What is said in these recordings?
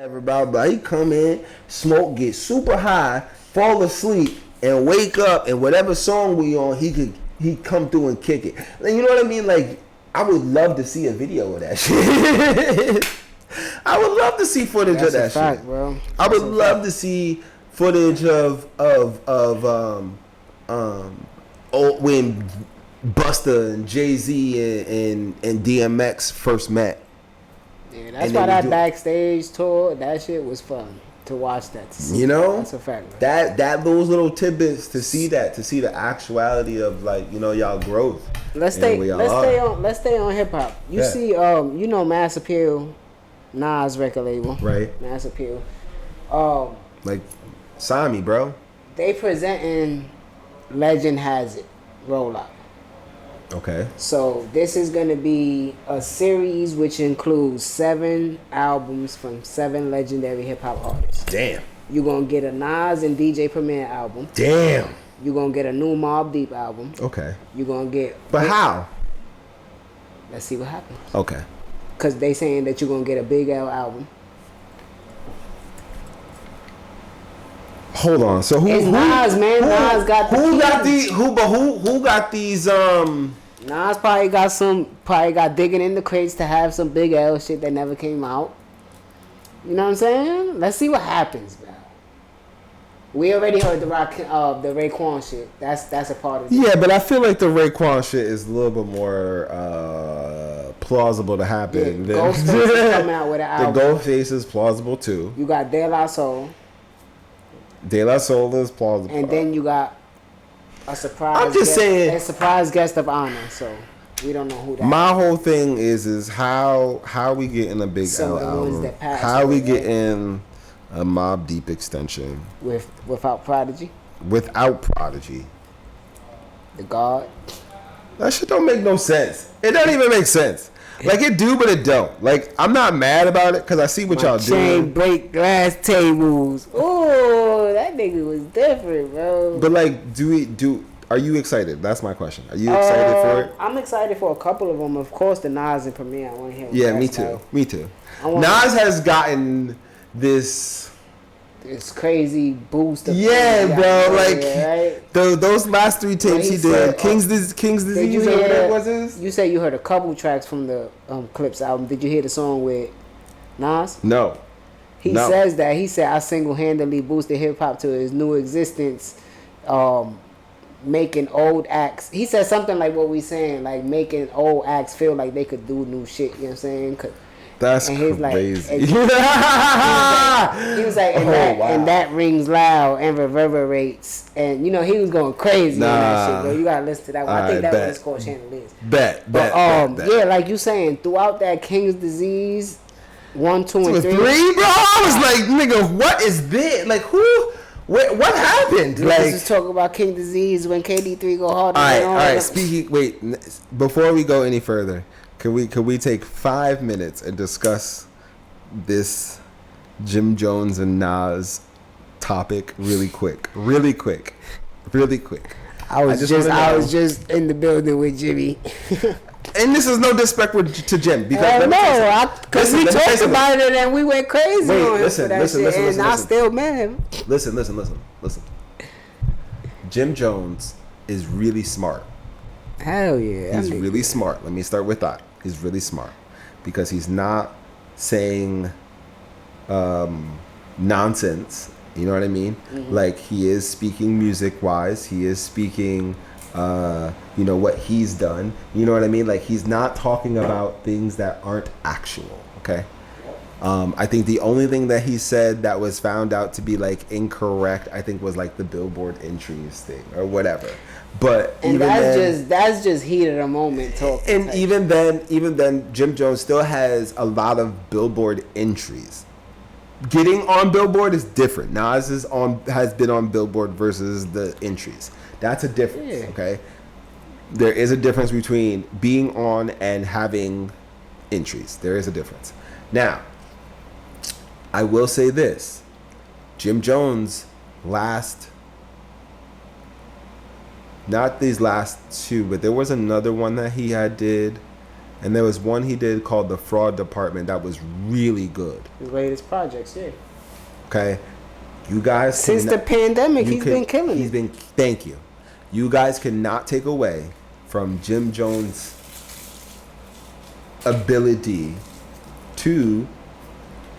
About, but he come in, smoke, get super high, fall asleep, and wake up, and whatever song we on, he come through and kick it. Like, you know what I mean? Like, I would love to see a video of that shit. I would love to see footage of that fact, shit, bro. I would love to see footage of when Busta and Jay-Z and DMX first met. Yeah, that's why that backstage tour, that shit was fun to watch that. To see. You know, that's a fact. Bro. That those little tidbits to see the actuality of, like, you know, y'all growth. Let's stay on hip hop. You see, you know, Mass Appeal, Nas record label, right? Mass Appeal. Like, sign me, bro. They presenting Legend Has It rollout. Okay. So this is going to be a series which includes 7 albums from 7 legendary hip hop artists. Damn. You're going to get a Nas and DJ Premier album. Damn. You're going to get a new Mobb Deep album. Okay. You're going to get... But how? Let's see what happens. Okay. Because they saying that you're going to get a Big L album. Hold on. So who? It's Nas, man. Nas got the who got these? Who got these? Nas probably got digging in the crates to have some Big L shit that never came out. You know what I'm saying? Let's see what happens, man. We already heard the Raekwon shit. That's a part of it. Yeah, but I feel like the Raekwon shit is a little bit more plausible to happen. Yeah, Ghostface is coming out with an album. The Ghostface is plausible too. You got De La Soul. De La Soul is plausible. And then you got a surprise. I'm just saying, a surprise guest of honor. So we don't know who that. My whole thing is how we getting a Big L album? How we getting a Mobb Deep extension without Prodigy? Without Prodigy. The God. That shit don't make no sense. It don't even make sense. Like, it do, but it don't. Like, I'm not mad about it because I see what y'all doing. Chain break glass tables. Ooh, that nigga was different, bro. But, like, are you excited? That's my question. Are you excited for it? I'm excited for a couple of them. Of course, the Nas and Premier. I want to hear. Yeah, me too. Me too. Nas has gotten this crazy boost. Yeah, bro. Like, right? those last 3 tapes he did. King's Disease. You said you heard a couple tracks from the Clips album. Did you hear the song with Nas? No. He says that. He said, I single-handedly boosted hip-hop to its new existence, making old acts. He said something like what we saying, like making old acts feel like they could do new shit. You know what I'm saying? That's crazy. He was like, and that rings loud and reverberates, and you know he was going crazy on that shit, bro. You gotta listen to that one. I think that one is called Chandeliers. Bet. Yeah, like you saying, throughout that King's Disease 1, 2, and 3. 3, bro. I was like, nigga, what is this? Like, who? What happened? Like, let's just talk about King Disease when KD3 go hard. All right. Wait, before we go any further. Could we take 5 minutes and discuss this Jim Jones and Nas topic really quick? I was just in the building with Jimmy. And this is no disrespect to Jim, because because we talked about it and we went crazy on him for that shit, and I still mad. Listen. Jim Jones is really smart. Hell yeah. He's really smart. Let me start with that. He's really smart because he's not saying nonsense. You know what I mean? Mm-hmm. Like, he is speaking music wise. He is speaking, what he's done. You know what I mean? Like, he's not talking about things that aren't actual. Okay. I think the only thing that he said that was found out to be like incorrect, I think, was like the Billboard entries thing or whatever. But that's just heat of the moment talk. And even then, Jim Jones still has a lot of Billboard entries. Getting on Billboard is different. Nas has been on Billboard versus the entries. That's a difference. Yeah. Okay, there is a difference between being on and having entries. There is a difference. Now, I will say this: Jim Jones not these last 2, but there was another one that he had did And there was one he did called The Fraud Department that was really good. His latest projects, yeah. Okay. You guys since the pandemic, he's been killing it. Thank you. You guys cannot take away from Jim Jones' ability to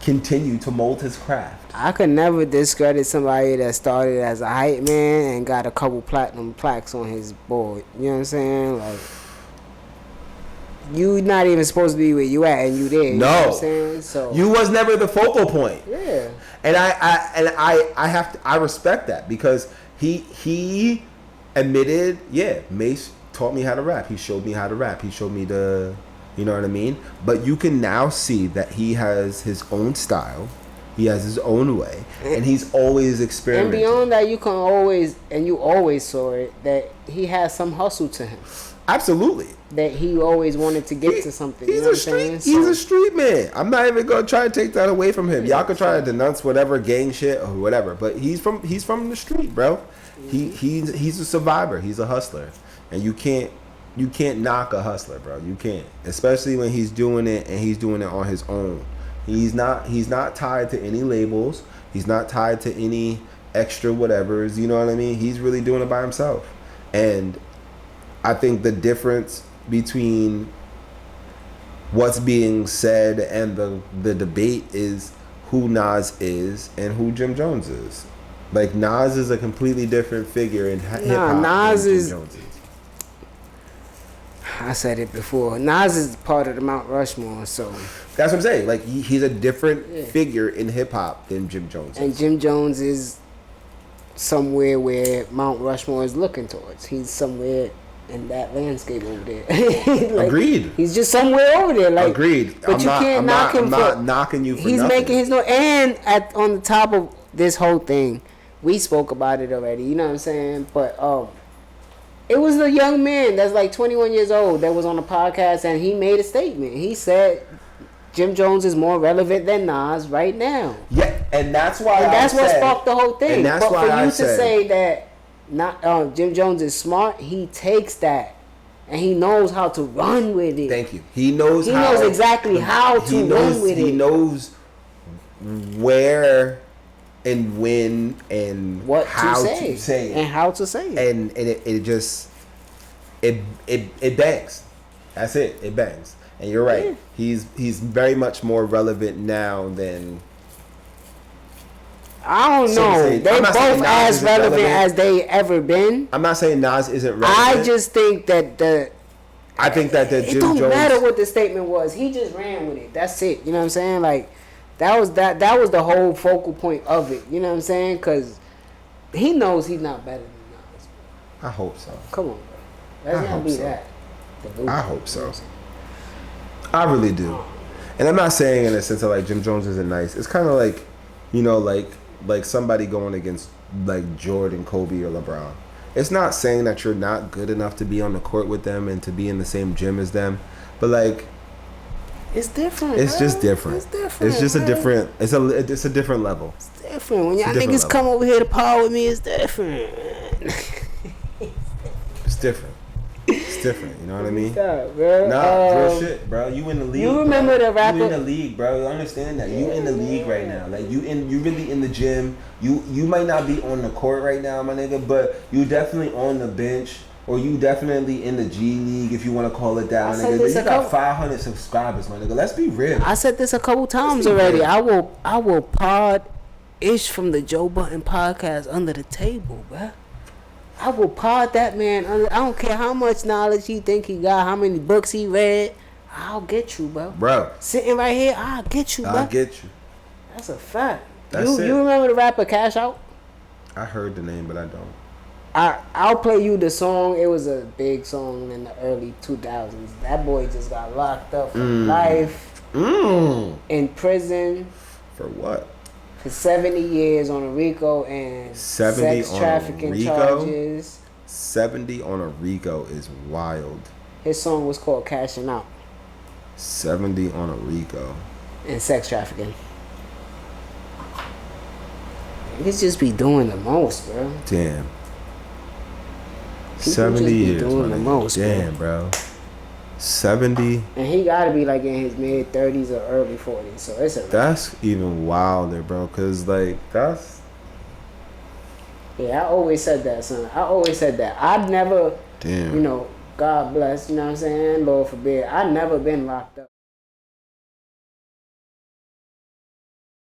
continue to mold his craft. I could never discredit somebody that started as a hype man and got a couple platinum plaques on his board. You know what I'm saying? Like, you not even supposed to be where you at, and you there. You know what I'm saying? So you was never the focal point. Yeah. And I respect that, because he admitted, yeah, Mace taught me how to rap. He showed me how to rap. He showed me you know what I mean? But you can now see that he has his own style. He has his own way, and he's always experimenting. And beyond that, you always saw it, that he has some hustle to him. Absolutely. That he always wanted to get to something. He's a street man. I'm not even gonna try to take that away from him. Y'all can try to denounce whatever gang shit or whatever, but he's from the street, bro. He's a survivor. He's a hustler, and you can't knock a hustler, bro. You can't, especially when he's doing it and he's doing it on his own. He's not tied to any labels. He's not tied to any extra whatevers. You know what I mean? He's really doing it by himself, and I think the difference between what's being said and the debate is who Nas is and who Jim Jones is. Like, Nas is a completely different figure in hip hop. Nas is. I said it before. Nas is part of the Mount Rushmore, so that's what I'm saying. Like, he's a different figure in hip hop than Jim Jones is. And Jim Jones is somewhere where Mount Rushmore is looking towards. He's somewhere in that landscape over there. Like, agreed. He's just somewhere over there. Like, agreed. But I'm not knocking you for he's nothing. making his noise. And on the top of this whole thing, we spoke about it already. You know what I'm saying? But it was a young man that's like 21 years old that was on a podcast, and he made a statement. He said Jim Jones is more relevant than Nas right now. Yeah, and that's why. And that's what sparked the whole thing. And that's but why for you to say that Jim Jones is smart, he takes that and he knows how to run with it. Thank you. He knows exactly how to run with it. He knows where and when and what how to say and how to say it. And it just it bangs. That's it. It bangs. And you're right. Yeah. He's very much more relevant now than. I don't know. They're both as relevant as they ever been. I'm not saying Nas isn't relevant. I just think that I think that the Jim Jones. It don't matter what the statement was. He just ran with it. That's it. You know what I'm saying? Like, that was the whole focal point of it. You know what I'm saying? Because he knows he's not better than Nas. I hope so. Come on, bro. Let's not be that. I hope so. I really do. And I'm not saying in a sense of like Jim Jones isn't nice. It's kind of like, you know, like somebody going against like Jordan, Kobe, or LeBron. It's not saying that you're not good enough to be on the court with them and to be in the same gym as them, but like, it's different. It's just different. It's just a different. It's a different level. It's different. When y'all niggas come over here to par with me, it's different. It's different. It's different. You know what I mean? Stop, bro. Real shit, bro. You in the league. You remember the rapper? You in the league, bro. You understand that? You in the league right now. Like you really in the gym. You might not be on the court right now, my nigga, but you definitely on the bench. Or you definitely in the G League, if you want to call it that, nigga. You got 500 subscribers, my nigga. Let's be real. I said this a couple times already. Real. I will pod Ish from the Joe Budden podcast under the table, bruh. I will pod that man under. I don't care how much knowledge he think he got, how many books he read. I'll get you, bro. Sitting right here, I'll get you, bro. I'll get you. That's a fact. That's it. You remember the rapper Cash Out? I heard the name, but I don't. I'll play you the song. It was a big song in the early 2000s. That boy just got locked up for life. In prison. For what? For 70 years on a RICO and sex trafficking charges. 70 on a RICO is wild. His song was called Cashing Out. 70 on a RICO. And sex trafficking. Niggas just be doing the most, bro. Damn. People 70 years. Doing the most, damn, bro. 70. And he gotta be like in his mid 30s or early 40s. So it's a. That's even wilder, bro. Cause like that's. Yeah, I always said that, son. I always said that. I'd never. Damn. You know, God bless. You know what I'm saying? Lord forbid. I'd never been locked up.